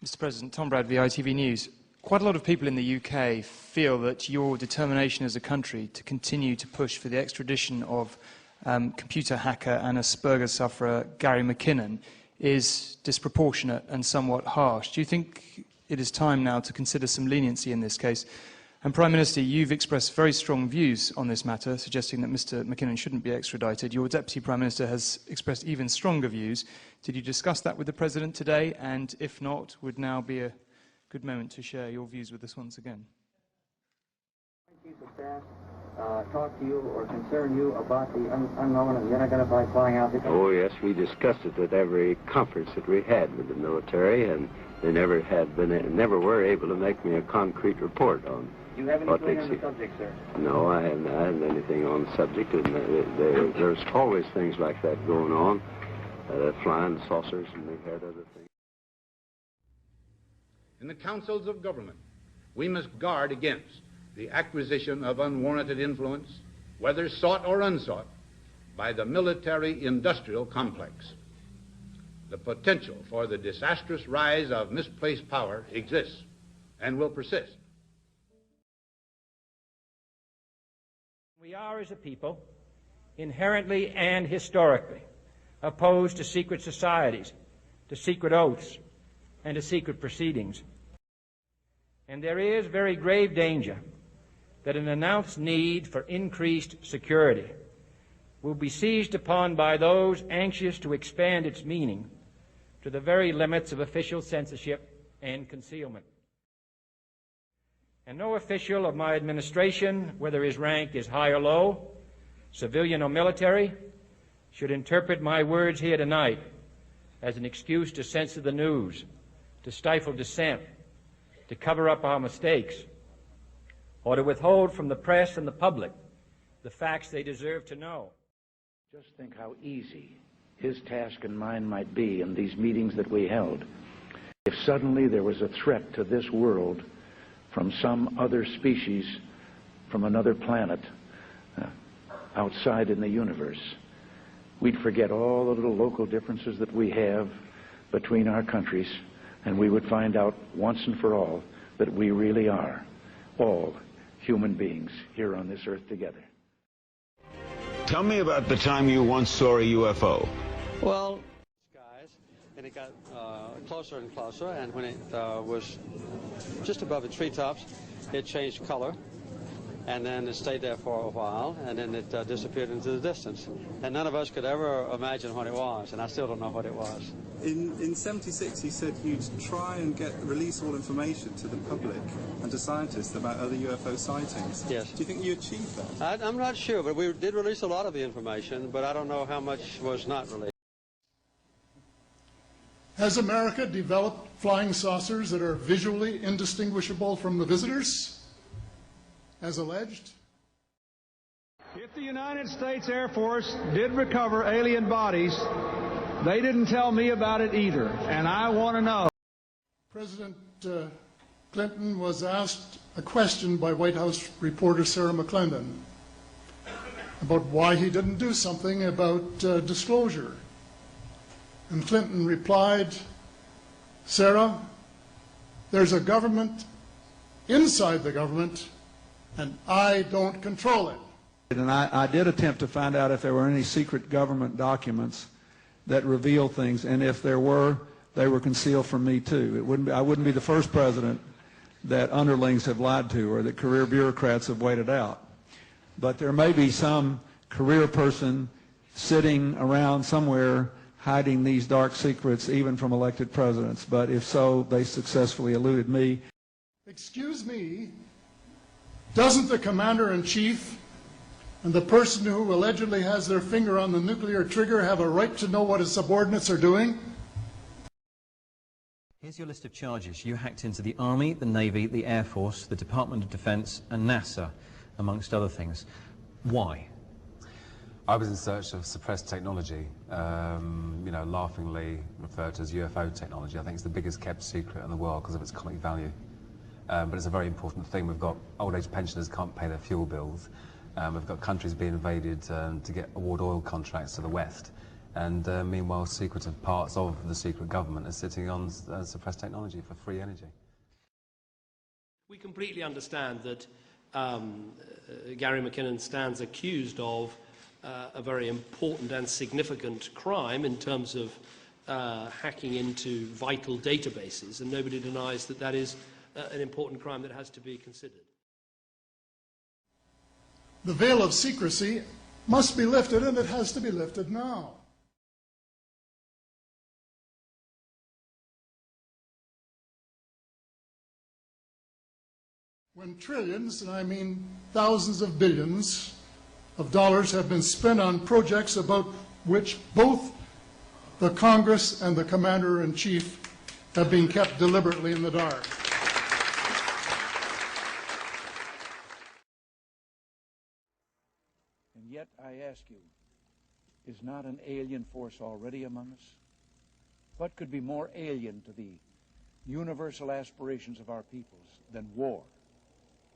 Mr. President, Tom Bradby, ITV News. Quite a lot of people in the UK feel that your determination as a country to continue to push for the extradition of computer hacker and Asperger's sufferer Gary McKinnon is disproportionate and somewhat harsh. Do you think it is time now to consider some leniency in this case? And Prime Minister, you've expressed very strong views on this matter, suggesting that Mr. McKinnon shouldn't be extradited. Your Deputy Prime Minister has expressed even stronger views. Did you discuss that with the President today? And if not, would now be a good moment to share your views with us once again? Chief of Staff talk to you or concern you about the unknown and the unidentified flying object? Oh, yes, we discussed it at every conference that we had with the military, and they never were able to make me a concrete report on. Do you have anything on the subject, sir? No, I haven't had anything on the subject, and there's always things like that going on, flying saucers, and they've had other things. In the councils of government, we must guard against the acquisition of unwarranted influence, whether sought or unsought, by the military-industrial complex. The potential for the disastrous rise of misplaced power exists and will persist. We are, as a people, inherently and historically opposed to secret societies, to secret oaths, and to secret proceedings. And there is very grave danger that an announced need for increased security will be seized upon by those anxious to expand its meaning to the very limits of official censorship and concealment. And no official of my administration, whether his rank is high or low, civilian or military, should interpret my words here tonight as an excuse to censor the news, to stifle dissent, to cover up our mistakes, or to withhold from the press and the public the facts they deserve to know. Just think how easy his task and mine might be in these meetings that we held if suddenly there was a threat to this world from some other species, from another planet, outside in the universe. We'd forget all the little local differences that we have between our countries, and we would find out once and for all that we really are all human beings here on this earth together. Tell me about the time you once saw a UFO. Well, skies, and it got closer and closer, and when it was just above the treetops, it changed color, and then it stayed there for a while, and then it disappeared into the distance. And none of us could ever imagine what it was, and I still don't know what it was. In '76, he said you'd try and release all information to the public and to scientists about other UFO sightings. Yes. Do you think you achieved that? I'm not sure, but we did release a lot of the information, but I don't know how much was not released. Has America developed flying saucers that are visually indistinguishable from the visitors, as alleged? If the United States Air Force did recover alien bodies, they didn't tell me about it either, and I want to know. President Clinton was asked a question by White House reporter Sarah McKinnon about why he didn't do something about disclosure. And Clinton replied, "Sarah, there's a government inside the government, and I don't control it." And I did attempt to find out if there were any secret government documents that reveal things, and if there were, they were concealed from me too. I wouldn't be the first president that underlings have lied to or that career bureaucrats have waited out. But there may be some career person sitting around somewhere hiding these dark secrets even from elected presidents. But if so, they successfully eluded me. Excuse me, doesn't the commander-in-chief and the person who allegedly has their finger on the nuclear trigger have a right to know what his subordinates are doing? Here's your list of charges. You hacked into the Army, the Navy, the Air Force, the Department of Defense, and NASA, amongst other things. Why? I was in search of suppressed technology, laughingly referred to as UFO technology. I think it's the biggest kept secret in the world because of its comic value. But it's a very important thing. We've got old age pensioners can't pay their fuel bills. We've got countries being invaded to award oil contracts to the West. And meanwhile, secretive parts of the secret government are sitting on suppressed technology for free energy. We completely understand that Gary McKinnon stands accused of a very important and significant crime in terms of hacking into vital databases, and nobody denies that that is an important crime that has to be considered. The veil of secrecy must be lifted, and it has to be lifted now. When trillions, and I mean thousands of billions of dollars have been spent on projects about which both the Congress and the Commander-in-Chief have been kept deliberately in the dark. And yet, I ask you, is not an alien force already among us? What could be more alien to the universal aspirations of our peoples than war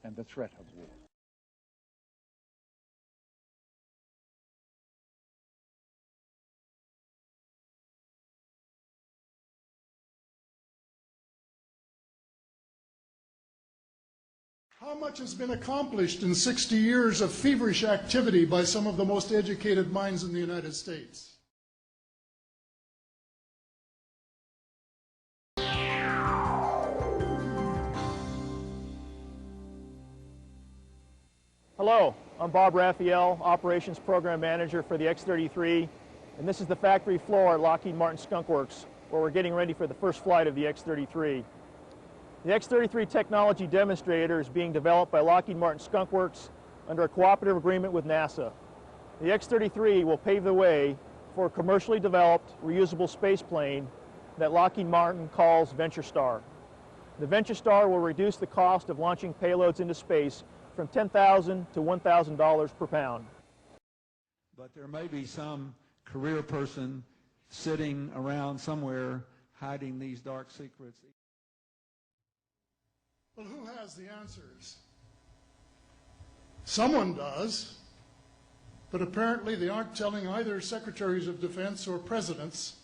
and the threat of war? How much has been accomplished in 60 years of feverish activity by some of the most educated minds in the United States? Hello, I'm Bob Raphael, Operations Program Manager for the X-33, and this is the factory floor at Lockheed Martin Skunk Works, where we're getting ready for the first flight of the X-33. The X-33 technology demonstrator is being developed by Lockheed Martin Skunk Works under a cooperative agreement with NASA. The X-33 will pave the way for a commercially developed, reusable space plane that Lockheed Martin calls Venture Star. The Venture Star will reduce the cost of launching payloads into space from $10,000 to $1,000 per pound. But there may be some career person sitting around somewhere hiding these dark secrets. Well, who has the answers? Someone does, but apparently they aren't telling either secretaries of defense or presidents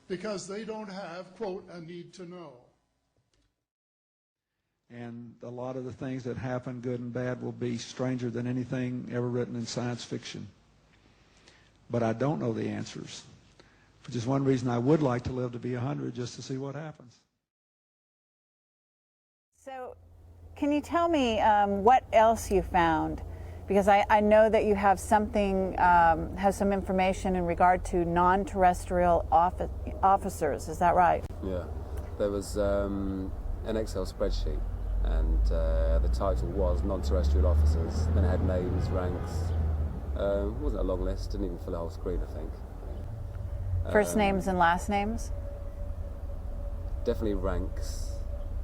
because they don't have, quote, a need to know. And a lot of the things that happen, good and bad, will be stranger than anything ever written in science fiction. But I don't know the answers, which is one reason I would like to live to be 100, just to see what happens. So, can you tell me what else you found? Because I know that you have something, has some information in regard to non-terrestrial officers. Is that right? Yeah, there was an Excel spreadsheet, and the title was non-terrestrial officers. Then it had names, ranks. It wasn't a long list. Didn't even fill the whole screen, I think. First names and last names? Definitely ranks.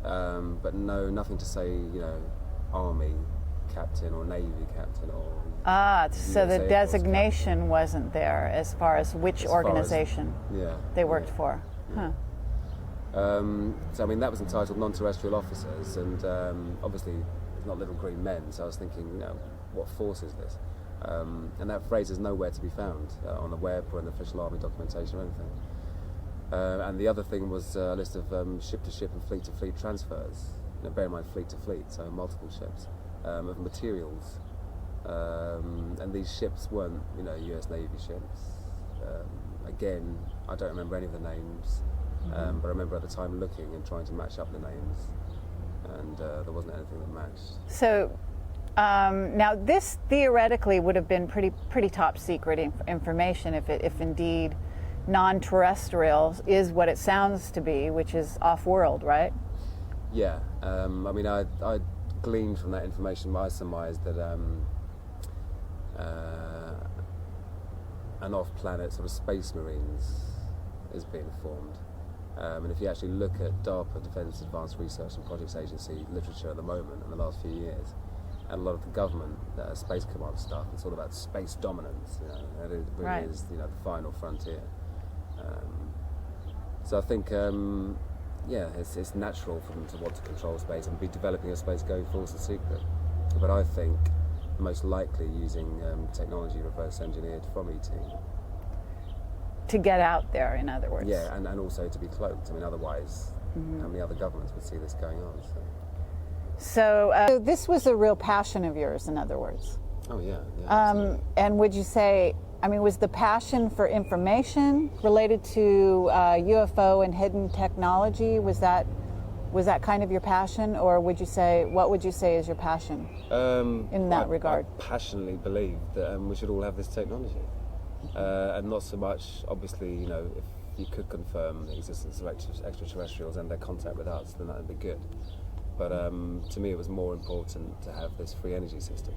But nothing to say, you know, Army captain or Navy captain or... so the designation wasn't there as far as which organization they worked for. Yeah. Huh. So, I mean, that was entitled Non-Terrestrial Officers, and obviously it's not little green men, so I was thinking, you know, what force is this? And that phrase is nowhere to be found on the web or in official Army documentation or anything. And the other thing was a list of ship-to-ship and fleet-to-fleet transfers. You know, bear in mind fleet-to-fleet, so multiple ships, of materials. And these ships weren't, you know, US Navy ships. Again, I don't remember any of the names, but I remember at the time looking and trying to match up the names, and there wasn't anything that matched. So, now this theoretically would have been pretty top secret information if indeed non-terrestrial is what it sounds to be, which is off-world, right? Yeah, I mean, I gleaned from that information, I surmised that an off-planet sort of space marines is being formed. And if you actually look at DARPA, Defence Advanced Research and Projects Agency literature at the moment in the last few years, and a lot of the government space command stuff, it's all about space dominance, you know, and it really is, you know, the final frontier. So I think, yeah, it's natural for them to want to control space and be developing a space going forward as a secret. But I think most likely using technology reverse engineered from ET. to get out there, in other words. Yeah, and also to be cloaked. I mean, otherwise, how many other governments would see this going on? So this was a real passion of yours, in other words. Oh, yeah. And would you say, I mean, was the passion for information related to UFO and hidden technology? Was that kind of your passion, or what would you say is your passion in that regard? I passionately believe that we should all have this technology, and not so much, obviously, you know, if you could confirm the existence of extraterrestrials and their contact with us, then that would be good. But to me, it was more important to have this free energy system.